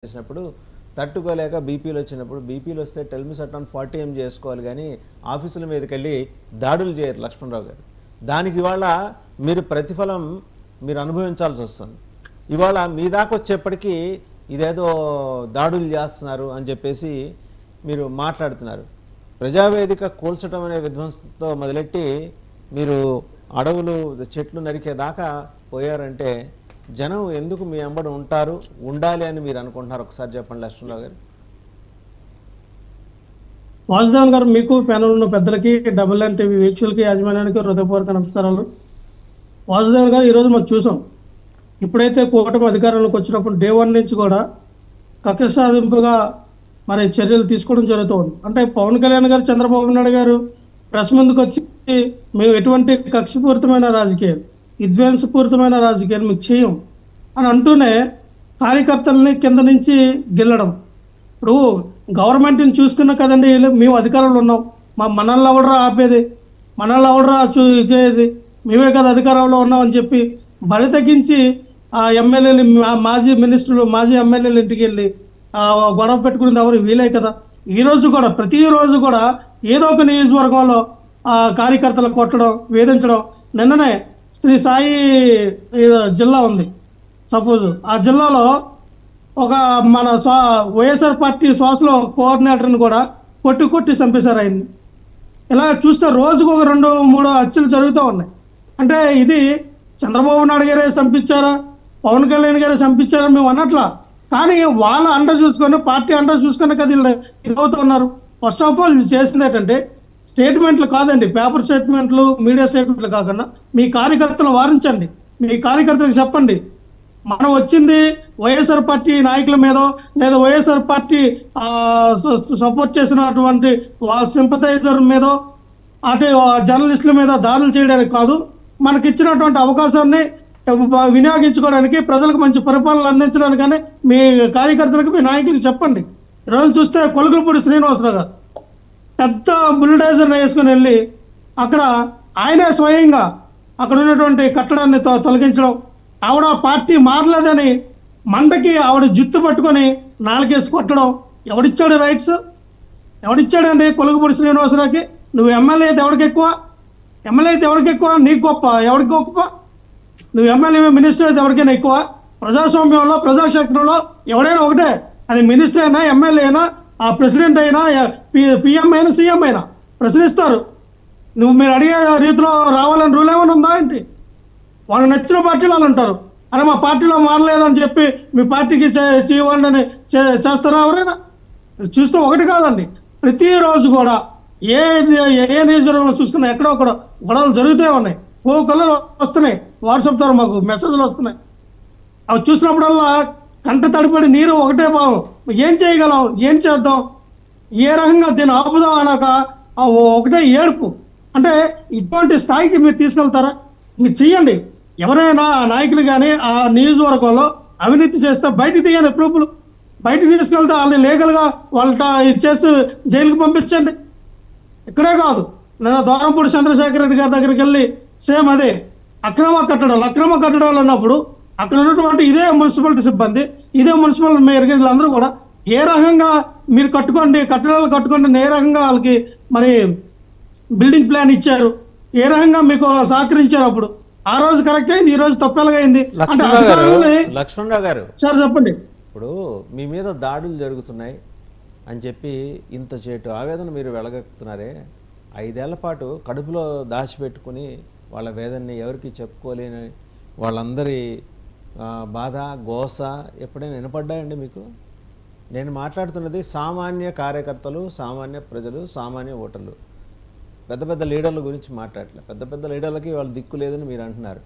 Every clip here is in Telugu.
చేసినప్పుడు తట్టుకోలేక బీపీలు వచ్చినప్పుడు బీపీలు వస్తే టెల్మి సట్టాన్ 40M చేసుకోవాలి కానీ ఆఫీసుల మీదకి వెళ్ళి దాడులు చేయరు లక్ష్మణరావు గారు. దానికి ఇవాళ మీరు ప్రతిఫలం మీరు అనుభవించాల్సి వస్తుంది. ఇవాళ మీ దాకా వచ్చేప్పటికీ ఇదేదో దాడులు చేస్తున్నారు అని చెప్పేసి మీరు మాట్లాడుతున్నారు. ప్రజావేదిక కూల్చడం అనే విధ్వంసంతో మొదలెట్టి మీరు అడవులు చెట్లు నరికేదాకా పోయారంటే జనం ఎందుకు మీ వెంబడి ఉంటారు, ఉండాలి అని మీరు అనుకుంటున్నారు? ఒకసారి చెప్పండి లక్ష్మణరావు గారు. వాసుదేవన్ గారు, మీకు ప్యానల్ ఉన్న పెద్దలకి, డబుల్ ఎన్ టీవీ వీక్షకులకి, యాజమాన్యానికి హృదయపూర్వక నమస్కారాలు. వాసుదేవన్ గారు, ఈరోజు మనం చూసాం, ఇప్పుడైతే కూటమి అధికారంలోకి వచ్చినప్పుడు డే 1 నుంచి కూడా కక్ష సాధింపుగా మరి చర్యలు తీసుకోవడం జరుగుతుంది. అంటే పవన్ కళ్యాణ్ గారు, చంద్రబాబు నాయుడు గారు ప్రెస్ ముందుకు వచ్చి మేము ఎటువంటి కక్షపూరితమైన రాజకీయాలు, విధ్వంసపూరితమైన రాజకీయాలు మేము చేయం అని అంటూనే కార్యకర్తల్ని కింద నుంచి గిల్లడం. ఇప్పుడు గవర్నమెంట్ని చూసుకున్నా కదండి, మేము అధికారంలో ఉన్నాం, మనల్ని ఎవడరా ఆపేది, మనల్ని ఎవడరా చేసేది, మేమే కదా అధికారంలో ఉన్నాం అని చెప్పి బరి తగ్గించి ఆ ఎమ్మెల్యేలు, మాజీ మినిస్టర్లు, మాజీ ఎమ్మెల్యేలు ఇంటికి వెళ్ళి గొడవ పెట్టుకునేది ఎవరు? వీలే కదా. ఈరోజు కూడా ప్రతిరోజు కూడా ఏదో ఒక నియోజకవర్గంలో కార్యకర్తలు కొట్టడం, వేధించడం. నిన్ననే శ్రీ సాయి జిల్లా ఉంది, సపోజ్ ఆ జిల్లాలో ఒక మన వైఎస్ఆర్ పార్టీ సోషల్ కోఆర్డినేటర్ని కూడా కొట్టి చంపేశారు ఆయన్ని. ఇలా చూస్తే రోజుకు ఒక 2-3 హత్యలు జరుగుతూ ఉన్నాయి. అంటే ఇది చంద్రబాబు నాయుడు గారే చంపించారా, పవన్ కళ్యాణ్ గారే చంపించారా మేము అన్నట్లా. కానీ వాళ్ళ అండ చూసుకొని, పార్టీ అండ చూసుకొని కదా వీళ్ళు ఇదవుతున్నారు. ఫస్ట్ ఆఫ్ ఆల్ చేసింది ఏంటంటే స్టేట్మెంట్లు కాదండి, పేపర్ స్టేట్మెంట్లు, మీడియా స్టేట్మెంట్లు కాకుండా మీ కార్యకర్తలు వారించండి. మీ కార్యకర్తలకు చెప్పండి, మనం వచ్చింది వైఎస్ఆర్ పార్టీ నాయకుల మీదో లేదా వైఎస్ఆర్ పార్టీ సపోర్ట్ చేసినటువంటి సింపథైజర్ మీదో అటు జర్నలిస్టుల మీద దాడులు చేయడానికి కాదు. మనకి ఇచ్చినటువంటి అవకాశాన్ని వినియోగించుకోవడానికి, ప్రజలకు మంచి పరిపాలన అందించడానికని మీ కార్యకర్తలకు, మీ నాయకులకు చెప్పండి. ఈరోజు చూస్తే కొలుగుపూడి శ్రీనివాసరావు గారు పెద్ద బుల్డోజర్ని వేసుకుని వెళ్ళి అక్కడ ఆయనే స్వయంగా అక్కడ ఉన్నటువంటి కట్టడాన్ని తొలగించడం, ఆవిడ పార్టీ మారలేదని మండకి ఆవిడ జుత్తు పట్టుకొని నాలుగేసి కొట్టడం. ఎవడిచ్చాడు రైట్స్? ఎవడిచ్చాడండి కొలుగుపూడి శ్రీనివాసరావుకి? నువ్వు ఎమ్మెల్యే అయితే ఎవరికి ఎక్కువ? ఎమ్మెల్యే అయితే ఎవరికి ఎక్కువ? నీకు గొప్ప, ఎవరికి గొప్ప? నువ్వు ఎమ్మెల్యే, మినిస్టర్ అయితే ఎవరికైనా ఎక్కువ? ప్రజాస్వామ్యంలో, ప్రజాక్షేత్రంలో ఎవడైనా ఒకటే. అది మినిస్టర్ అయినా, ఎమ్మెల్యే అయినా, ఆ ప్రెసిడెంట్ అయినా, పిఎం అయినా, సీఎం అయినా ప్రశ్నిస్తారు. మీరు అడిగే రీతిలో రావాలని రూల్ ఏమైనా ఉందా ఏంటి? వాళ్ళు నచ్చిన పార్టీలు వాళ్ళు ఉంటారు. అరే మా పార్టీలో మారలేదని చెప్పి మీ పార్టీకి చేయాలని చేస్తారా ఎవరైనా? చూస్తే ఒకటి కాదండి, ప్రతిరోజు కూడా ఏ నియోజకవర్గంలో చూసుకున్నా ఎక్కడో ఒకడ గొడవలు జరుగుతూ ఉన్నాయి. కలర్ వస్తున్నాయి, వాట్సాప్ ద్వారా మాకు మెసేజ్లు వస్తున్నాయి. అవి చూసినప్పుడల్లా కంట తడిపడి నీరు ఒకటే భావం. ఏం చేయగలం, ఏం చేద్దాం, ఏ రకంగా దీన్ని ఆపుదాం అనక ఒకటే ఏడుపు. అంటే ఇటువంటి స్థాయికి మీరు తీసుకెళ్తారా? మీరు చెయ్యండి. ఎవరైనా ఆ నాయకులు కానీ ఆ నియోజకవర్గంలో అవినీతి చేస్తే బయటికి తీయండి, ప్రూఫ్లు బయటికి తీసుకెళ్తే వాళ్ళు లీగల్గా వాళ్ళ చేసి జైలుకి పంపించండి. ఇక్కడే కాదు, నేను దూరంపూడి చంద్రశేఖర్ రెడ్డి గారి దగ్గరికి వెళ్ళి సేమ్ అదే అక్రమ కట్టడాలు అన్నప్పుడు అక్కడ ఉన్నటువంటి ఇదే మున్సిపాలిటీ సిబ్బంది, ఇదే మున్సిపల్ మేయర్ అందరూ కూడా ఏ రకంగా మీరు కట్టడాలు కట్టుకోండి, ఏ రకంగా వాళ్ళకి మరి బిల్డింగ్ ప్లాన్ ఇచ్చారు, ఏ రకంగా మీకు సహకరించారు. అప్పుడు ఆ రోజు కరెక్ట్ అయింది, ఈ రోజు తప్పెలగైంది. అంటే లక్ష్మణరావు గారు సార్ చెప్పండి. ఇప్పుడు మీ మీద దాడులు జరుగుతున్నాయి అని చెప్పి ఇంత చేటు ఆవేదన మీరు వెళ్ళగక్కుతున్నారే, 5 ఏళ్ల పాటు కడుపులో దాచిపెట్టుకుని వాళ్ళ వేదనని ఎవరికి చెప్పుకోలేని వాళ్ళందరి బాధ, గోస ఎప్పుడైనా వినపడ్డాయండి మీకు? నేను మాట్లాడుతున్నది సామాన్య కార్యకర్తలు, సామాన్య ప్రజలు, సామాన్య ఓటర్లు. పెద్ద పెద్ద లీడర్ల గురించి మాట్లాడలే. పెద్ద పెద్ద లీడర్లకి వాళ్ళు దిక్కు లేదని మీరు అంటున్నారు.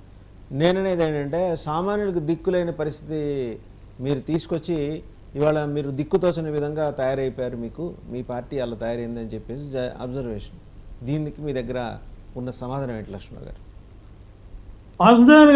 నేననేది ఏంటంటే సామాన్యులకు దిక్కు లేని పరిస్థితి మీరు తీసుకొచ్చి ఇవాళ మీరు దిక్కుతోచని విధంగా తయారైపోయారు. మీకు మీ పార్టీ అలా తయారైందని చెప్పేసి అబ్జర్వేషన్. దీనికి మీ దగ్గర ఉన్న సమాధానం ఏంటి లక్ష్మణ్ గారు?